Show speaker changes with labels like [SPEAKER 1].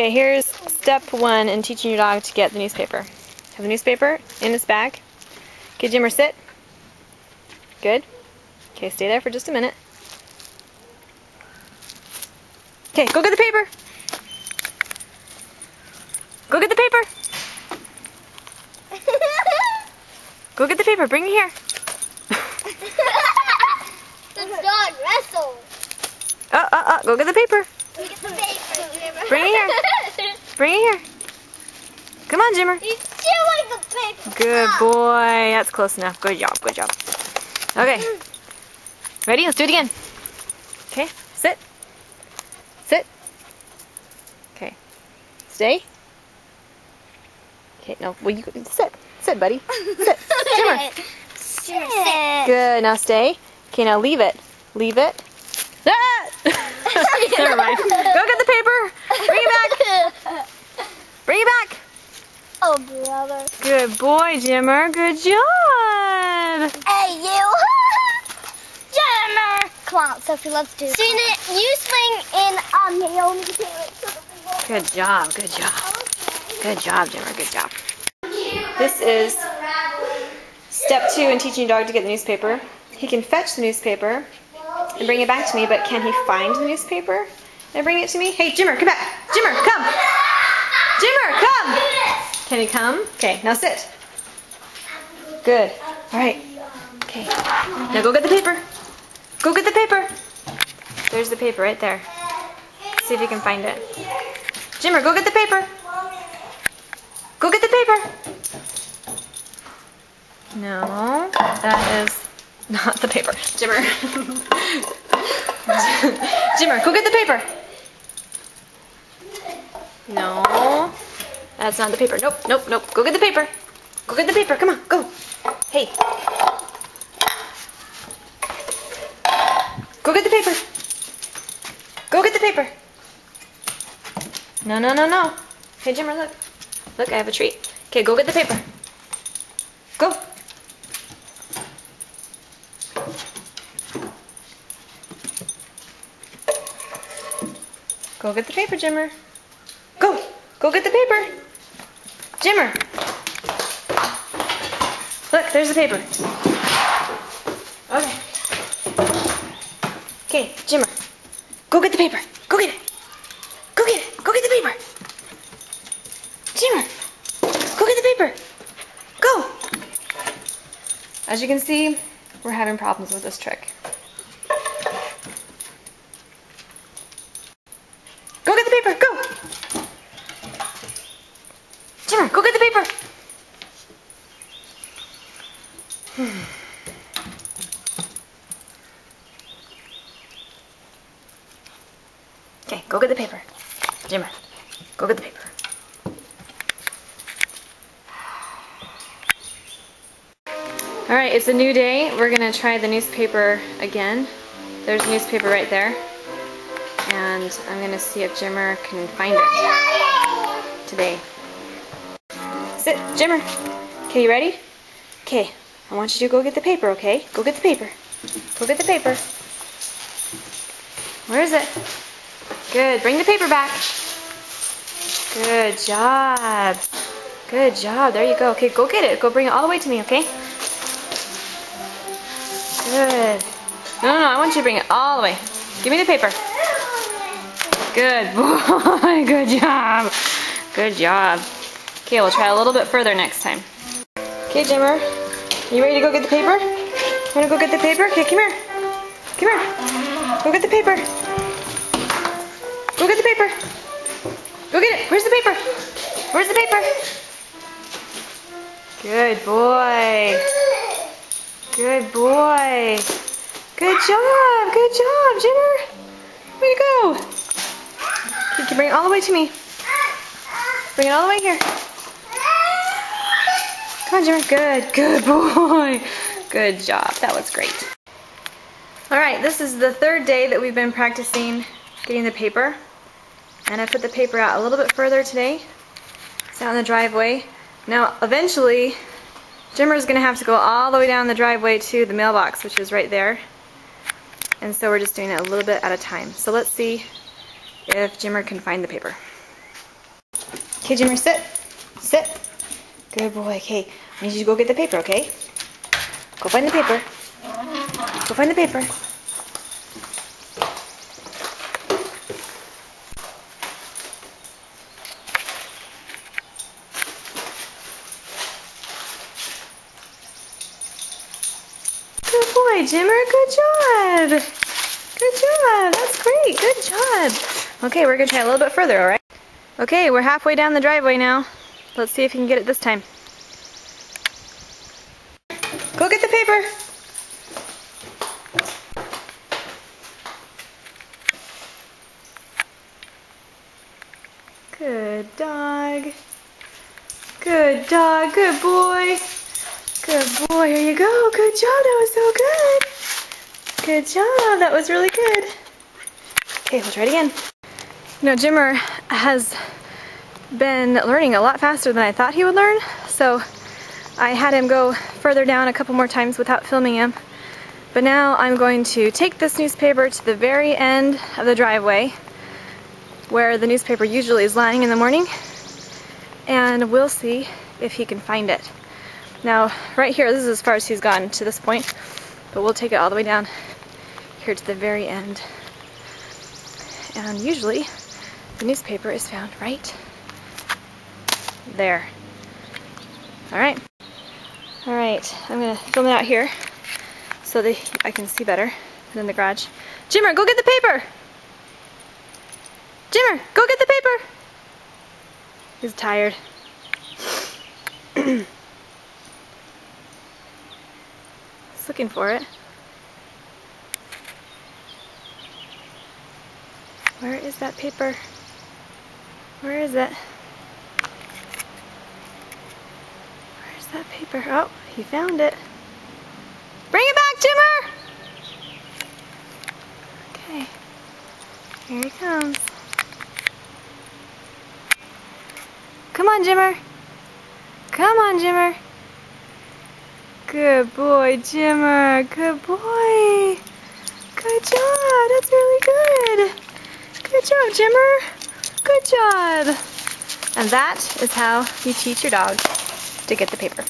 [SPEAKER 1] Okay, here's step one in teaching your dog to get the newspaper. Have the newspaper in its bag. Okay, Jimmer, sit. Good. Okay, stay there for just a minute. Okay, go get the paper. Go get the paper. Go get the paper. Bring it here.
[SPEAKER 2] The dog wrestled.
[SPEAKER 1] Go get the paper.
[SPEAKER 2] Get the paper.
[SPEAKER 1] Bring it here. Bring it here. Come on, Jimmer.
[SPEAKER 2] He's chewing the paper.
[SPEAKER 1] Good boy. That's close enough. Good job. Good job. Okay. Ready? Let's do it again. Okay. Sit. Sit. Okay. Stay. Okay. No. Well, you sit. Sit, buddy. Sit. Jimmer.
[SPEAKER 2] Sit.
[SPEAKER 1] Good. Now stay. Okay. Now leave it. Leave it. Ah! Never mind. Go get the paper. Bring it back. Bring it back.
[SPEAKER 2] Oh, brother.
[SPEAKER 1] Good boy, Jimmer. Good job.
[SPEAKER 2] Hey, you. Jammer. Come on, Sophie, let's do it. You swing in Naomi Taylor.
[SPEAKER 1] Good job. Good job. Good job, Jimmer. Good job. This is step 2 in teaching your dog to get the newspaper. He can fetch the newspaper and bring it back to me, but can he find the newspaper and bring it to me? Hey, Jimmer, come back. Jimmer, come. Jimmer, come. Can he come? Okay, now sit. Good. All right. Okay. Now go get the paper. Go get the paper. There's the paper right there. See if you can find it. Jimmer, go get the paper. Go get the paper. No, that is not the paper. Jimmer. Jimmer, go get the paper. No, that's not the paper. Nope, nope, nope. Go get the paper. Go get the paper. Come on, go. Hey. Go get the paper. Go get the paper. No, no, no, no. Hey, Jimmer, look. Look, I have a treat. Okay, go get the paper. Go. Go get the paper, Jimmer. Go. Go get the paper. Jimmer. Look, there's the paper. Okay. Okay, Jimmer. Go get the paper. Go get it. Go get it. Go get the paper. Jimmer. Go get the paper. Go. As you can see, we're having problems with this trick. Go get the paper. Go. Jimmer, go get the paper. Okay, go get the paper. Jimmer, go get the paper. Alright, it's a new day. We're going to try the newspaper again. There's a newspaper right there. And I'm going to see if Jimmer can find it today. Sit, Jimmer. Okay, you ready? Okay, I want you to go get the paper, okay? Go get the paper. Go get the paper. Where is it? Good, bring the paper back. Good job. Good job, there you go. Okay, go get it. Go bring it all the way to me, okay? Good. No, I want you to bring it all the way. Give me the paper. Good boy. Good job. Good job. Okay, we'll try a little bit further next time. Okay, Jimmer. You ready to go get the paper? You want to go get the paper? Okay, come here. Come here. Go get the paper. Go get the paper. Go get it. Where's the paper? Where's the paper? Good boy. Good boy. Good job. Good job, Jimmer. Way to go. Okay, you can bring it all the way to me. Bring it all the way here. Come on, Jimmer. Good. Good boy. Good job. That was great. Alright, this is the third day that we've been practicing getting the paper. And I put the paper out a little bit further today. It's out in the driveway. Now, eventually, Jimmer's going to have to go all the way down the driveway to the mailbox, which is right there. And so we're just doing it a little bit at a time. So let's see if Jimmer can find the paper. Okay, Jimmer, sit. Sit. Good boy. Okay, I need you to go get the paper, okay? Go find the paper. Go find the paper. Good boy, Jimmer. Good job. Good job. That's great. Good job. Okay, we're going to try a little bit further, all right? Okay, we're halfway down the driveway now. Let's see if you can get it this time. Go get the paper. Good dog. Good dog. Good boy. Good boy. Here you go. Good job. That was so good. Good job. That was really good. Okay, we'll try it again. You know, Jimmer has been learning a lot faster than I thought he would learn, so I had him go further down a couple more times without filming him. But now I'm going to take this newspaper to the very end of the driveway where the newspaper usually is lying in the morning, and we'll see if he can find it. Now, right here, this is as far as he's gone to this point, but we'll take it all the way down here to the very end. And usually, the newspaper is found right there. Alright. Alright, I'm going to film it out here so that I can see better than in the garage. Jimmer, go get the paper! Jimmer, go get the paper! He's tired. He's looking for it. Where is that paper? Where is it? Where's that paper? Oh, he found it. Bring it back, Jimmer! Okay. Here he comes. Come on, Jimmer. Come on, Jimmer. Good boy, Jimmer. Good boy. Good job. That's really good. Good job, Jimmer. Good job. And that is how you teach your dog to get the paper.